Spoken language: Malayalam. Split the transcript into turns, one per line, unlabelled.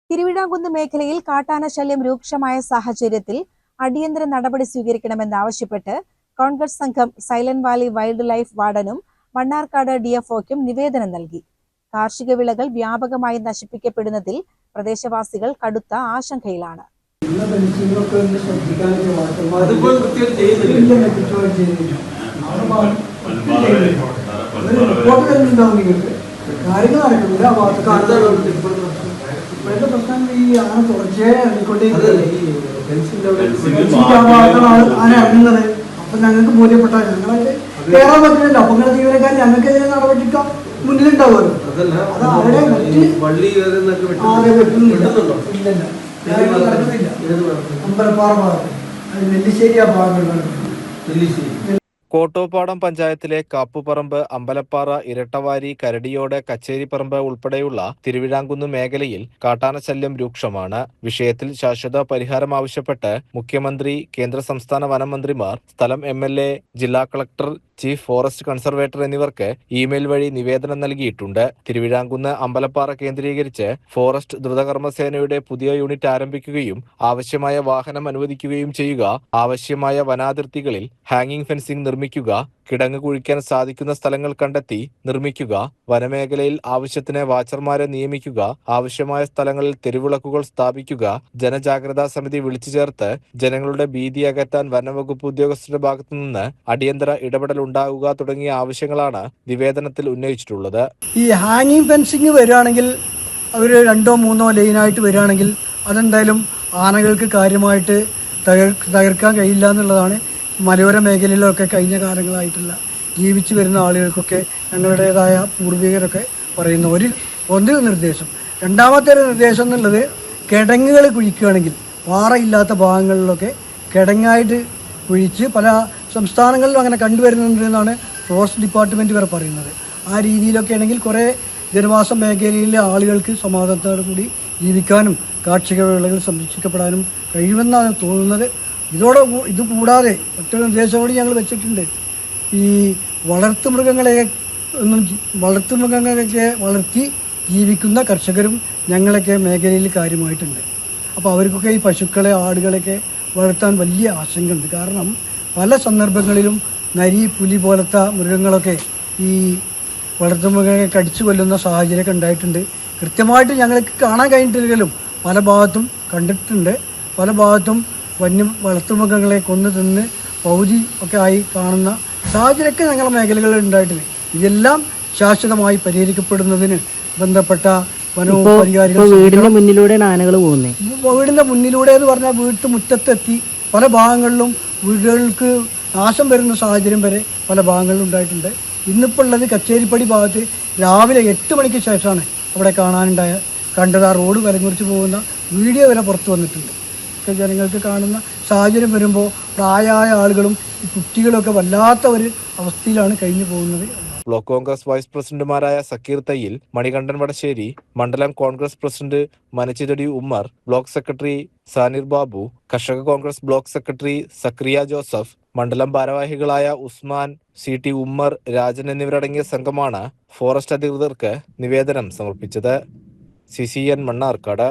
തിരുവിഴാംകുന്ന് മേഖലയിൽ കാട്ടാന ശല്യം രൂക്ഷമായ സാഹചര്യത്തിൽ അടിയന്തര നടപടി സ്വീകരിക്കണമെന്നാവശ്യപ്പെട്ട് കോൺഗ്രസ് സംഘം സൈലന്റ് വാലി വൈൽഡ് ലൈഫ് വാർഡനും മണ്ണാർക്കാട് ഡിഎഫ്ഒയ്ക്കും നിവേദനം നൽകി. കാർഷിക വിളകൾ വ്യാപകമായി നശിപ്പിക്കപ്പെടുന്നതിൽ പ്രദേശവാസികൾ കടുത്ത ആശങ്കയിലാണ്.
ഇപ്പോഴത്തെ പ്രശ്നം ഈ ആന തുടർച്ചയായി ഇറങ്ങിക്കൊണ്ടേ ആന ഇറങ്ങുന്നത്. അപ്പൊ ഞങ്ങൾക്ക് ബോധ്യപ്പെട്ട ഞങ്ങളെ കയറാൻ പറ്റുന്നില്ല. അപ്പൊ നിങ്ങളുടെ ജീവനക്കാർ ഞങ്ങൾക്കെതിരെ നടപടിക്കാൻ മുന്നിലുണ്ടാവുമല്ലോ. അത് അവിടെ അമ്പലപ്പാറ ഭാഗത്ത് നെല്ലിശ്ശേരി ആ ഭാഗങ്ങളിലാണ്.
കോട്ടോപ്പാടം പഞ്ചായത്തിലെ കാപ്പുപറമ്പ്, അമ്പലപ്പാറ, ഇരട്ടവാരി, കരടിയോട്, കച്ചേരിപ്പറമ്പ് ഉൾപ്പെടെയുള്ള തിരുവിഴാംകുന്ന് മേഖലയിൽ കാട്ടാനശല്യം രൂക്ഷമാണ്. വിഷയത്തിൽ ശാശ്വത പരിഹാരം ആവശ്യപ്പെട്ട് മുഖ്യമന്ത്രി, കേന്ദ്ര സംസ്ഥാന വനം മന്ത്രിമാർ, സ്ഥലം MLA, ജില്ലാ കളക്ടർ, ചീഫ് ഫോറസ്റ്റ് കൺസർവേറ്റർ എന്നിവർക്ക് ഇമെയിൽ വഴി നിവേദനം നൽകിയിട്ടുണ്ട്. തിരുവിഴാംകുന്ന്, അമ്പലപ്പാറ കേന്ദ്രീകരിച്ച് ഫോറസ്റ്റ് ദ്രുതകർമ്മസേനയുടെ പുതിയ യൂണിറ്റ് ആരംഭിക്കുകയും ആവശ്യമായ വാഹനം അനുവദിക്കുകയും ചെയ്യുക, ആവശ്യമായ വനാതിർത്തികളിൽ ഹാങ്ങിംഗ് ഫെൻസിംഗ് നിർമ്മിക്കുക, കിടങ്ങ് കുഴിക്കാൻ സാധിക്കുന്ന സ്ഥലങ്ങൾ കണ്ടെത്തി നിർമ്മിക്കുക, വനമേഖലയിൽ ആവശ്യത്തിന് വാച്ചർമാരെ നിയമിക്കുക, ആവശ്യമായ സ്ഥലങ്ങളിൽ തെരുവിളക്കുകൾ സ്ഥാപിക്കുക, ജനജാഗ്രതാ സമിതി വിളിച്ചു ചേർത്ത് ജനങ്ങളുടെ ഭീതി അകറ്റാൻ വനംവകുപ്പ് ഉദ്യോഗസ്ഥരുടെ ഭാഗത്തുനിന്ന് അടിയന്തര ഇടപെടൽ ഉണ്ടാകുക തുടങ്ങിയ ആവശ്യങ്ങളാണ് നിവേദനത്തിൽ ഉന്നയിച്ചിട്ടുള്ളത്.
ഈ ഹാങ്ങിങ് ഫെൻസിങ് വരികയാണെങ്കിൽ അവർ 2-3 ലൈനായിട്ട് വരികയാണെങ്കിൽ അതെന്തായാലും ആനകൾക്ക് കാര്യമായിട്ട് തകർക്കാൻ കഴിയില്ല എന്നുള്ളതാണ് മലയോര മേഖലയിലൊക്കെ കഴിഞ്ഞ കാലങ്ങളായിട്ടുള്ള ജീവിച്ചു വരുന്ന ആളുകൾക്കൊക്കെ ഞങ്ങളുടേതായ പൂർവികരൊക്കെ പറയുന്ന ഒരു നിർദ്ദേശം. രണ്ടാമത്തെ ഒരു നിർദ്ദേശം എന്നുള്ളത് കിടങ്ങുകൾ കുഴിക്കുകയാണെങ്കിൽ പാറയില്ലാത്ത ഭാഗങ്ങളിലൊക്കെ കിടങ്ങായിട്ട് കുഴിച്ച് പല സംസ്ഥാനങ്ങളിലും അങ്ങനെ കണ്ടുവരുന്നുണ്ട് എന്നാണ് ഫോറസ്റ്റ് ഡിപ്പാർട്ട്മെൻറ്റ് വരെ പറയുന്നത്. ആ രീതിയിലൊക്കെ ആണെങ്കിൽ കുറേ ജനവാസ മേഖലയിലെ ആളുകൾക്ക് സമാധാനത്തോടു കൂടി ജീവിക്കാനും കാർഷിക വിളകൾ സംരക്ഷിക്കപ്പെടാനും കഴിയുമെന്നാണ് തോന്നുന്നത്. ഇത് കൂടാതെ മറ്റൊരു നിർദ്ദേശം കൂടി ഞങ്ങൾ വെച്ചിട്ടുണ്ട്. ഈ വളർത്തുമൃഗങ്ങളൊക്കെ വളർത്തി ജീവിക്കുന്ന കർഷകരും ഞങ്ങളൊക്കെ മേഖലയിൽ കാര്യമായിട്ടുണ്ട്. അപ്പോൾ അവർക്കൊക്കെ ഈ പശുക്കളെ, ആടുകളെയൊക്കെ വളർത്താൻ വലിയ ആശങ്കയുണ്ട്. കാരണം പല സന്ദർഭങ്ങളിലും നരി, പുലി പോലത്തെ മൃഗങ്ങളൊക്കെ ഈ വളർത്തുമൃഗങ്ങളെ കടിച്ചു കൊല്ലുന്ന സാഹചര്യമൊക്കെ ഉണ്ടായിട്ടുണ്ട്. കൃത്യമായിട്ട് ഞങ്ങൾക്ക് കാണാൻ കഴിഞ്ഞിട്ടില്ലെങ്കിലും പല ഭാഗത്തും കണ്ടിട്ടുണ്ട്. പല ഭാഗത്തും വളർത്തുമൃഗങ്ങളെ കൊന്നു തിന്ന് പൗതി ഒക്കെ ആയി കാണുന്ന സാഹചര്യമൊക്കെ ഞങ്ങളുടെ മേഖലകളിൽ ഉണ്ടായിട്ടുണ്ട്. ഇതെല്ലാം ശാശ്വതമായി പരിഹരിക്കപ്പെടുന്നതിന് ബന്ധപ്പെട്ട വനവും അധികാരികൾ
വീടിന്റെ മുന്നിലൂടെയാണ് ആനകൾ പോകുന്നത്.
വീടിന്റെ മുന്നിലൂടെ എന്ന് പറഞ്ഞാൽ വീട്ടുമുറ്റത്തെത്തി പല ഭാഗങ്ങളിലും വീടുകൾക്ക് നാശം വരുന്ന സാഹചര്യം വരെ പല ഭാഗങ്ങളിലും ഉണ്ടായിട്ടുണ്ട്. ഇന്നിപ്പോൾ ഉള്ളത് കച്ചേരിപ്പടി ഭാഗത്ത് രാവിലെ 8 മണിക്ക് ശേഷമാണ് അവിടെ കണ്ടത്. ആ റോഡ് വലങ്ങുറിച്ച് പോകുന്ന വീഡിയോ വരെ പുറത്തു വന്നിട്ടുണ്ട്. ജനങ്ങൾക്ക് കാണുന്ന സാഹചര്യം വരുമ്പോൾ പ്രായമായ ആളുകളും കുട്ടികളൊക്കെ വല്ലാത്ത ഒരു അവസ്ഥയിലാണ് കഴിഞ്ഞു പോകുന്നത്.
ബ്ലോക്ക് കോൺഗ്രസ് വൈസ് പ്രസിഡന്റുമാരായ സക്കീർ തയ്യിൽ, മണികണ്ഠൻ വടശ്ശേരി, മണ്ഡലം Congress president Manachithadi Ummer, block secretary Sanir Babu, കർഷക Congress block secretary Sakriya Joseph, മണ്ഡലം ഭാരവാഹികളായ ഉസ്മാൻ, CT ഉമ്മർ, രാജൻ എന്നിവരടങ്ങിയ സംഘമാണ് ഫോറസ്റ്റ് അധികൃതർക്ക് നിവേദനം സമർപ്പിച്ചത്. CCN മണ്ണാർക്കാട്.